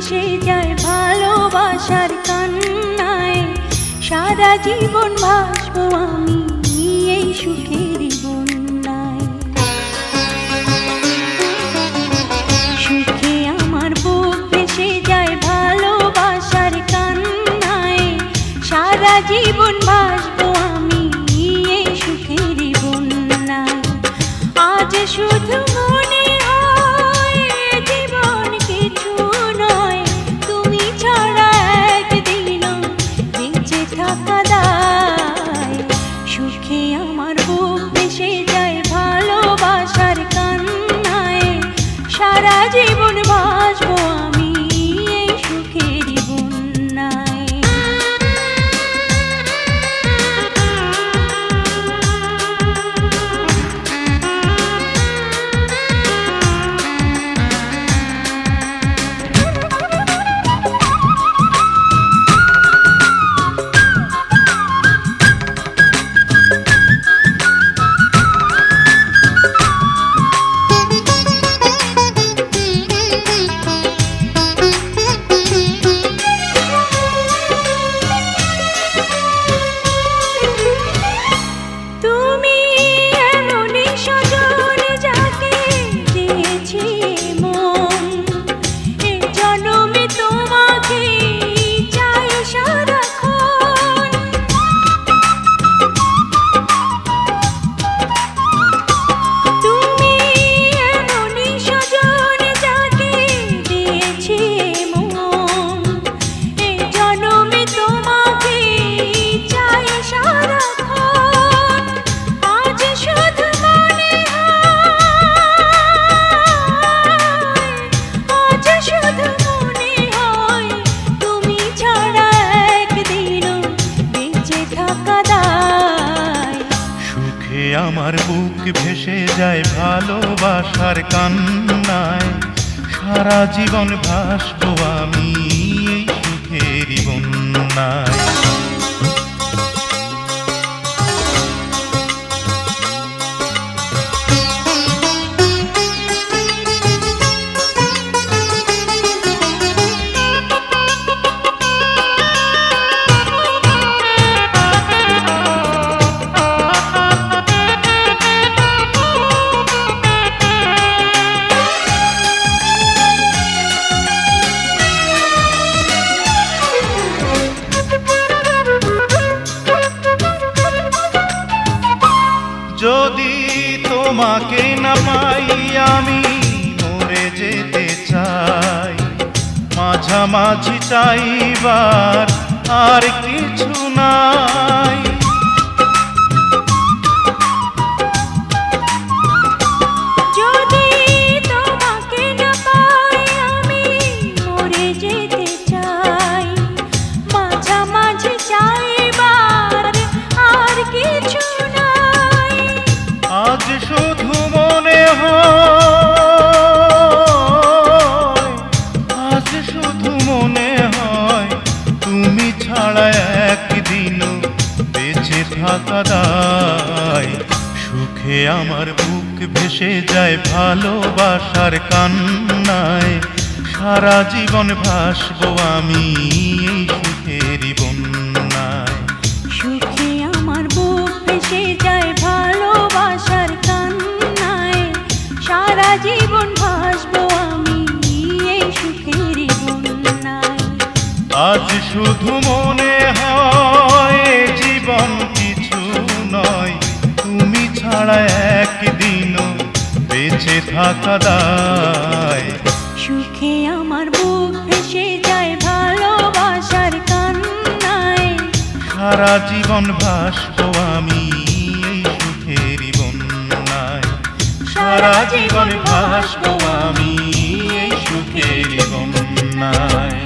ভেসে যায় ভালোবাসার কান্নায়, সারা জীবন ভাসবো আমি এই সুখের বন্যায়। সুখে আমার বুক ভেসে যায় ভালোবাসার কান্নায়, সারা জীবন ভাসবো আমি এই সুখের বন্যায়। আজ শুধু মনে হয় জীবন কিছু নয়, তুমি ছাড়া একদিনও বেঁচে থাকা দায়। সুখে আমার বুক ভেসে যায় ভালোবাসার কান্নায়, সারা জীবন ভাসবো আমি এই সুখের বন্যায়। আমার বুক ভেসে যায় ভালোবাসার কান্নায়, সারা জীবন ভাসবো আমি এই সুখের বন্যায়। যদি তোমাকে না পাই আমি মরে যেতে চাই, মাঝামাঝি চাইবার আর কিছু নাই। যদি তোমাকে না পাই আমি মরে যেতে চাই, মাঝামাঝি চাইবার আর কিছু নাই। আজ শুধু মনে হয়, আজ শুধু মনে হয় তুমি ছাড়া একদিনও বেঁচে থাকা দায়। সুখে আমার বুক ভেসে যায় ভালোবাসার কান্নায়, সারা জীবন ভাসবো আমি এই সুখের বন্যায়। সুখে আমার বুক ভেসে যায় ভালোবাসার কান্নায়, সারা জীবন ভাসবো আমি এই সুখের বন্যায়। আজ শুধু মনে হয় জীবন কিছু নয়, তুমি ছাড়া একদিনও বেঁচে থাকা দায়। সুখে আমার বুক ভেসে যায় ভালোবাসার কান্নায়, সারা জীবন ভাসবো আমি এই সুখের বন্যায়। সারা জীবন ভাসবো আমি এই সুখের বন্যায়।